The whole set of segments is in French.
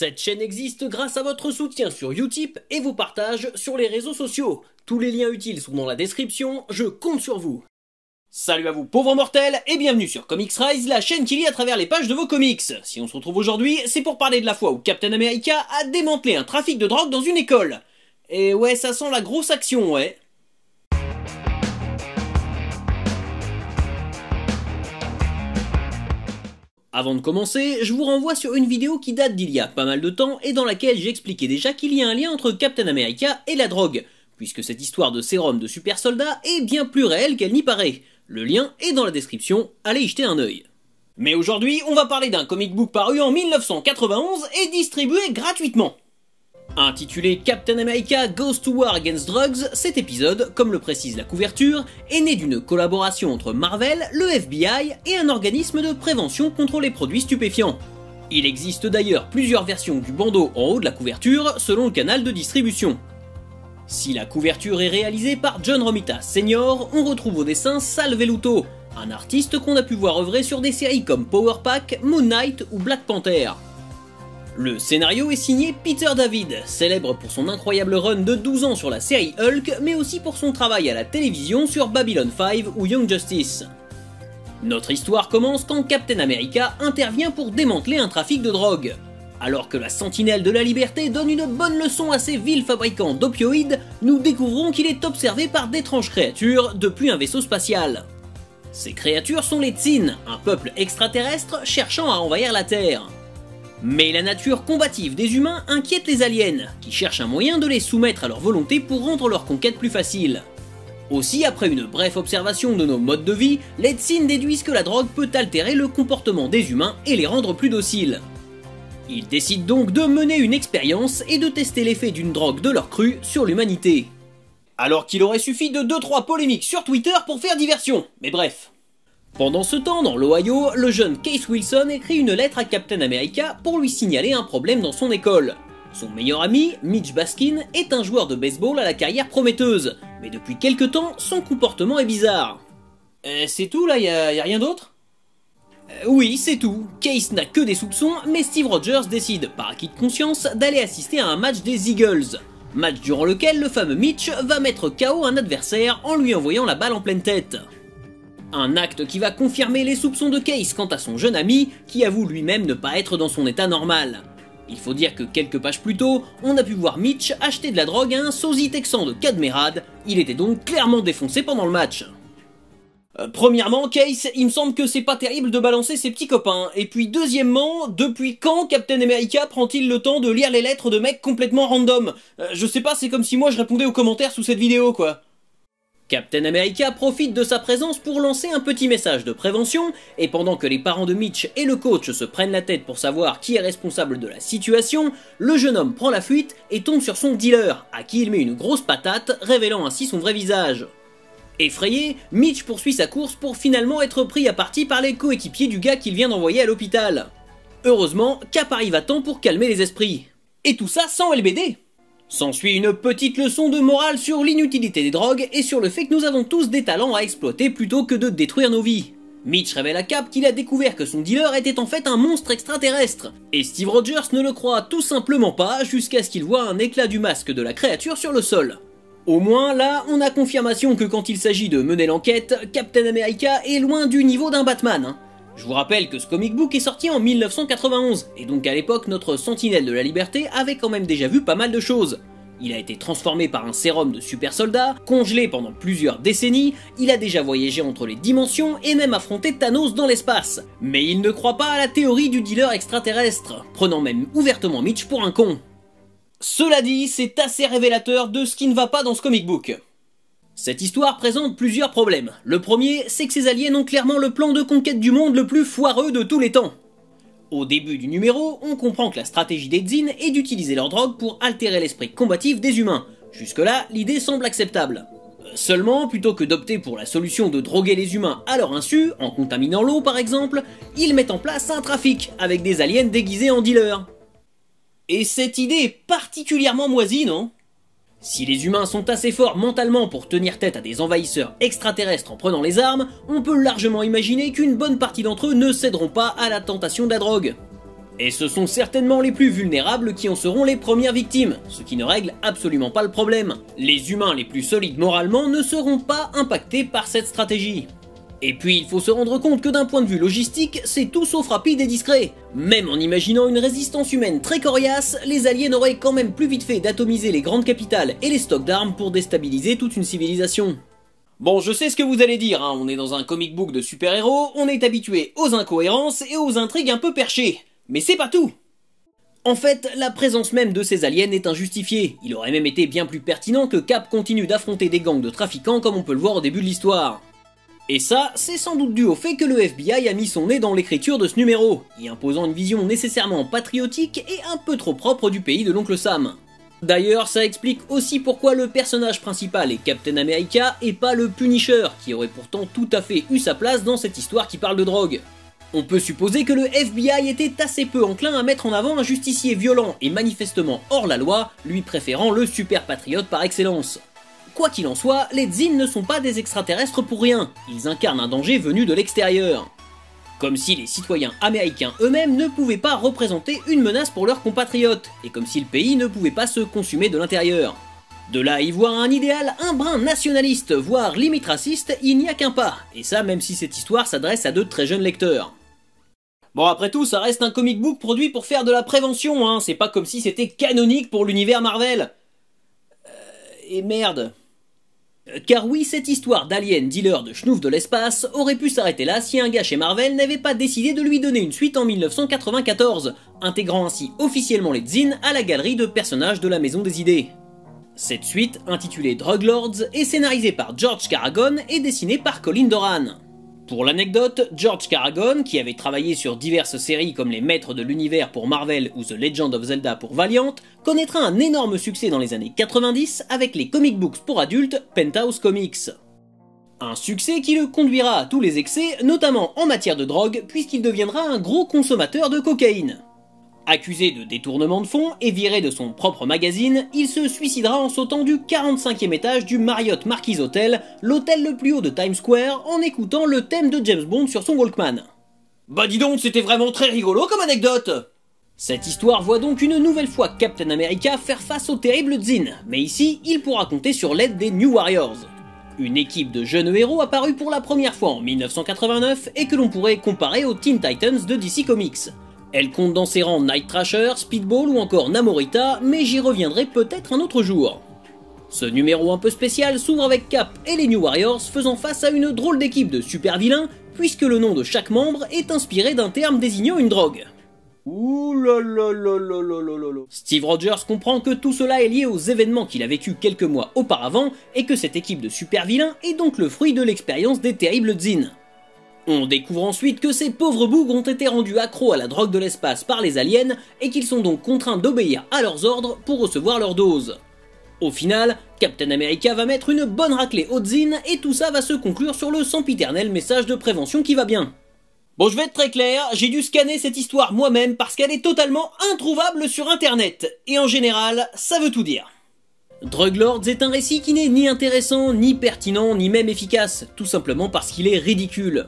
Cette chaîne existe grâce à votre soutien sur Utip et vos partages sur les réseaux sociaux. Tous les liens utiles sont dans la description, je compte sur vous. Salut à vous pauvres mortels et bienvenue sur Comics Rise, la chaîne qui lit à travers les pages de vos comics. Si on se retrouve aujourd'hui, c'est pour parler de la fois où Captain America a démantelé un trafic de drogue dans une école. Et ouais, ça sent la grosse action, ouais. Avant de commencer, je vous renvoie sur une vidéo qui date d'il y a pas mal de temps et dans laquelle j'expliquais déjà qu'il y a un lien entre Captain America et la drogue, puisque cette histoire de sérum de super soldat est bien plus réelle qu'elle n'y paraît. Le lien est dans la description, allez y jeter un œil. Mais aujourd'hui, on va parler d'un comic book paru en 1991 et distribué gratuitement. Intitulé Captain America Goes to War Against Drugs, cet épisode, comme le précise la couverture, est né d'une collaboration entre Marvel, le FBI et un organisme de prévention contre les produits stupéfiants. Il existe d'ailleurs plusieurs versions du bandeau en haut de la couverture selon le canal de distribution. Si la couverture est réalisée par John Romita Sr., on retrouve au dessin Sal Velluto, un artiste qu'on a pu voir œuvrer sur des séries comme Power Pack, Moon Knight ou Black Panther. Le scénario est signé Peter David, célèbre pour son incroyable run de 12 ans sur la série Hulk, mais aussi pour son travail à la télévision sur Babylon 5 ou Young Justice. Notre histoire commence quand Captain America intervient pour démanteler un trafic de drogue. Alors que la Sentinelle de la Liberté donne une bonne leçon à ces vils fabricants d'opioïdes, nous découvrons qu'il est observé par d'étranges créatures depuis un vaisseau spatial. Ces créatures sont les Tsin, un peuple extraterrestre cherchant à envahir la Terre. Mais la nature combative des humains inquiète les aliens, qui cherchent un moyen de les soumettre à leur volonté pour rendre leur conquête plus facile. Aussi, après une brève observation de nos modes de vie, les Tsin déduisent que la drogue peut altérer le comportement des humains et les rendre plus dociles. Ils décident donc de mener une expérience et de tester l'effet d'une drogue de leur cru sur l'humanité. Alors qu'il aurait suffi de 2-3 polémiques sur Twitter pour faire diversion, mais bref. Pendant ce temps, dans l'Ohio, le jeune Case Wilson écrit une lettre à Captain America pour lui signaler un problème dans son école. Son meilleur ami, Mitch Baskin, est un joueur de baseball à la carrière prometteuse, mais depuis quelque temps, son comportement est bizarre. C'est tout là, y a rien d'autre ? Oui, c'est tout. Case n'a que des soupçons, mais Steve Rogers décide, par acquis de conscience, d'aller assister à un match des Eagles. Match durant lequel le fameux Mitch va mettre KO un adversaire en lui envoyant la balle en pleine tête. Un acte qui va confirmer les soupçons de Case quant à son jeune ami, qui avoue lui-même ne pas être dans son état normal. Il faut dire que quelques pages plus tôt, on a pu voir Mitch acheter de la drogue à un sosie texan de Cadmerade, il était donc clairement défoncé pendant le match. Premièrement, Case, il me semble que c'est pas terrible de balancer ses petits copains, et puis deuxièmement, depuis quand Captain America prend-il le temps de lire les lettres de mecs complètement random? Je sais pas, c'est comme si moi je répondais aux commentaires sous cette vidéo quoi. Captain America profite de sa présence pour lancer un petit message de prévention, et pendant que les parents de Mitch et le coach se prennent la tête pour savoir qui est responsable de la situation, le jeune homme prend la fuite et tombe sur son dealer, à qui il met une grosse patate, révélant ainsi son vrai visage. Effrayé, Mitch poursuit sa course pour finalement être pris à partie par les coéquipiers du gars qu'il vient d'envoyer à l'hôpital. Heureusement, Cap arrive à temps pour calmer les esprits. Et tout ça sans LBD. S'ensuit une petite leçon de morale sur l'inutilité des drogues et sur le fait que nous avons tous des talents à exploiter plutôt que de détruire nos vies. Mitch révèle à Cap qu'il a découvert que son dealer était en fait un monstre extraterrestre, et Steve Rogers ne le croit tout simplement pas jusqu'à ce qu'il voit un éclat du masque de la créature sur le sol. Au moins là, on a confirmation que quand il s'agit de mener l'enquête, Captain America est loin du niveau d'un Batman. Je vous rappelle que ce comic book est sorti en 1991, et donc à l'époque notre Sentinelle de la Liberté avait quand même déjà vu pas mal de choses. Il a été transformé par un sérum de super soldat, congelé pendant plusieurs décennies, il a déjà voyagé entre les dimensions et même affronté Thanos dans l'espace. Mais il ne croit pas à la théorie du dealer extraterrestre, prenant même ouvertement Mitch pour un con. Cela dit, c'est assez révélateur de ce qui ne va pas dans ce comic book. Cette histoire présente plusieurs problèmes. Le premier, c'est que ces aliens ont clairement le plan de conquête du monde le plus foireux de tous les temps. Au début du numéro, on comprend que la stratégie des Tsin est d'utiliser leur drogue pour altérer l'esprit combatif des humains. Jusque-là, l'idée semble acceptable. Seulement, plutôt que d'opter pour la solution de droguer les humains à leur insu, en contaminant l'eau par exemple, ils mettent en place un trafic, avec des aliens déguisés en dealers. Et cette idée est particulièrement moisie, non ? Si les humains sont assez forts mentalement pour tenir tête à des envahisseurs extraterrestres en prenant les armes, on peut largement imaginer qu'une bonne partie d'entre eux ne céderont pas à la tentation de la drogue. Et ce sont certainement les plus vulnérables qui en seront les premières victimes, ce qui ne règle absolument pas le problème. Les humains les plus solides moralement ne seront pas impactés par cette stratégie. Et puis il faut se rendre compte que d'un point de vue logistique, c'est tout sauf rapide et discret. Même en imaginant une résistance humaine très coriace, les aliens auraient quand même plus vite fait d'atomiser les grandes capitales et les stocks d'armes pour déstabiliser toute une civilisation. Bon, je sais ce que vous allez dire, hein, on est dans un comic book de super-héros, on est habitué aux incohérences et aux intrigues un peu perchées. Mais c'est pas tout! En fait, la présence même de ces aliens est injustifiée. Il aurait même été bien plus pertinent que Cap continue d'affronter des gangs de trafiquants comme on peut le voir au début de l'histoire. Et ça, c'est sans doute dû au fait que le FBI a mis son nez dans l'écriture de ce numéro, y imposant une vision nécessairement patriotique et un peu trop propre du pays de l'oncle Sam. D'ailleurs, ça explique aussi pourquoi le personnage principal est Captain America et pas le Punisher, qui aurait pourtant tout à fait eu sa place dans cette histoire qui parle de drogue. On peut supposer que le FBI était assez peu enclin à mettre en avant un justicier violent et manifestement hors la loi, lui préférant le super patriote par excellence. Quoi qu'il en soit, les Tzin ne sont pas des extraterrestres pour rien, ils incarnent un danger venu de l'extérieur. Comme si les citoyens américains eux-mêmes ne pouvaient pas représenter une menace pour leurs compatriotes, et comme si le pays ne pouvait pas se consumer de l'intérieur. De là à y voir un idéal un brin nationaliste, voire limite raciste, il n'y a qu'un pas, et ça même si cette histoire s'adresse à de très jeunes lecteurs. Bon, après tout, ça reste un comic book produit pour faire de la prévention, hein, c'est pas comme si c'était canonique pour l'univers Marvel. Et merde. Car oui, cette histoire d'alien dealer de schnouf de l'espace aurait pu s'arrêter là si un gars chez Marvel n'avait pas décidé de lui donner une suite en 1994, intégrant ainsi officiellement les Tzin à la galerie de personnages de la Maison des Idées. Cette suite, intitulée Drug Lords, est scénarisée par George Caragon et dessinée par Colin Doran. Pour l'anecdote, George Caragon, qui avait travaillé sur diverses séries comme Les Maîtres de l'Univers pour Marvel ou The Legend of Zelda pour Valiant, connaîtra un énorme succès dans les années 90 avec les comic books pour adultes Penthouse Comics. Un succès qui le conduira à tous les excès, notamment en matière de drogue, puisqu'il deviendra un gros consommateur de cocaïne. Accusé de détournement de fonds et viré de son propre magazine, il se suicidera en sautant du 45e étage du Marriott Marquis Hotel, l'hôtel le plus haut de Times Square, en écoutant le thème de James Bond sur son Walkman. Bah dis donc, c'était vraiment très rigolo comme anecdote! Cette histoire voit donc une nouvelle fois Captain America faire face aux terribles Tzin, mais ici, il pourra compter sur l'aide des New Warriors. Une équipe de jeunes héros apparue pour la première fois en 1989 et que l'on pourrait comparer aux Teen Titans de DC Comics. Elle compte dans ses rangs Night Thrasher, Speedball ou encore Namorita, mais j'y reviendrai peut-être un autre jour. Ce numéro un peu spécial s'ouvre avec Cap et les New Warriors faisant face à une drôle d'équipe de super vilains, puisque le nom de chaque membre est inspiré d'un terme désignant une drogue. Ouh là là là là là là là. Steve Rogers comprend que tout cela est lié aux événements qu'il a vécu quelques mois auparavant, et que cette équipe de super vilains est donc le fruit de l'expérience des terribles Tzin. On découvre ensuite que ces pauvres bougres ont été rendus accros à la drogue de l'espace par les aliens et qu'ils sont donc contraints d'obéir à leurs ordres pour recevoir leur dose. Au final, Captain America va mettre une bonne raclée aux Tzin et tout ça va se conclure sur le sempiternel message de prévention qui va bien. Bon, je vais être très clair, j'ai dû scanner cette histoire moi-même parce qu'elle est totalement introuvable sur internet, et en général, ça veut tout dire. Drug Lords est un récit qui n'est ni intéressant, ni pertinent, ni même efficace, tout simplement parce qu'il est ridicule.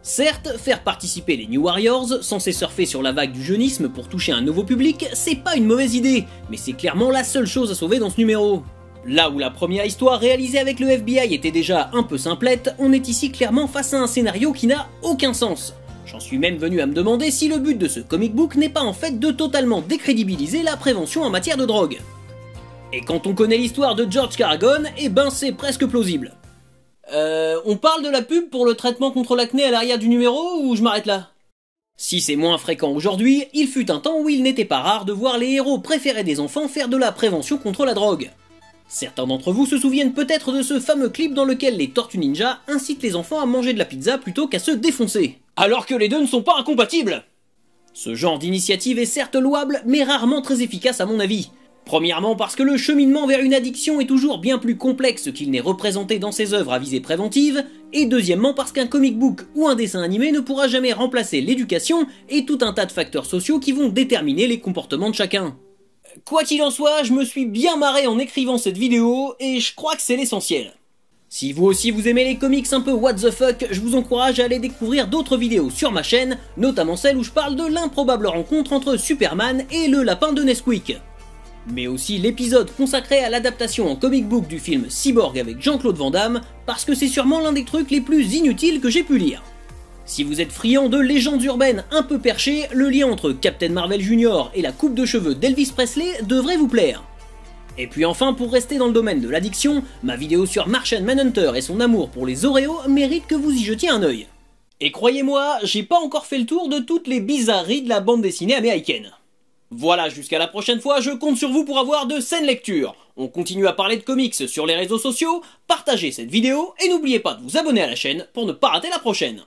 Certes, faire participer les New Warriors, censés surfer sur la vague du jeunisme pour toucher un nouveau public, c'est pas une mauvaise idée, mais c'est clairement la seule chose à sauver dans ce numéro. Là où la première histoire réalisée avec le FBI était déjà un peu simplette, on est ici clairement face à un scénario qui n'a aucun sens. J'en suis même venu à me demander si le but de ce comic book n'est pas en fait de totalement décrédibiliser la prévention en matière de drogue. Et quand on connaît l'histoire de George Caragon, eh ben c'est presque plausible. On parle de la pub pour le traitement contre l'acné à l'arrière du numéro ou je m'arrête là? Si c'est moins fréquent aujourd'hui, il fut un temps où il n'était pas rare de voir les héros préférés des enfants faire de la prévention contre la drogue. Certains d'entre vous se souviennent peut-être de ce fameux clip dans lequel les Tortues Ninja incitent les enfants à manger de la pizza plutôt qu'à se défoncer. Alors que les deux ne sont pas incompatibles! Ce genre d'initiative est certes louable, mais rarement très efficace à mon avis. Premièrement parce que le cheminement vers une addiction est toujours bien plus complexe qu'il n'est représenté dans ses œuvres à visée préventive, et deuxièmement parce qu'un comic book ou un dessin animé ne pourra jamais remplacer l'éducation et tout un tas de facteurs sociaux qui vont déterminer les comportements de chacun. Quoi qu'il en soit, je me suis bien marré en écrivant cette vidéo, et je crois que c'est l'essentiel. Si vous aussi vous aimez les comics un peu what the fuck, je vous encourage à aller découvrir d'autres vidéos sur ma chaîne, notamment celle où je parle de l'improbable rencontre entre Superman et le lapin de Nesquik. Mais aussi l'épisode consacré à l'adaptation en comic book du film Cyborg avec Jean-Claude Van Damme, parce que c'est sûrement l'un des trucs les plus inutiles que j'ai pu lire. Si vous êtes friand de légendes urbaines un peu perchées, le lien entre Captain Marvel Jr. et la coupe de cheveux d'Elvis Presley devrait vous plaire. Et puis enfin, pour rester dans le domaine de l'addiction, ma vidéo sur Martian Manhunter et son amour pour les Oreos mérite que vous y jetiez un œil. Et croyez-moi, j'ai pas encore fait le tour de toutes les bizarreries de la bande dessinée américaine. Voilà, jusqu'à la prochaine fois, je compte sur vous pour avoir de saines lectures. On continue à parler de comics sur les réseaux sociaux, partagez cette vidéo et n'oubliez pas de vous abonner à la chaîne pour ne pas rater la prochaine.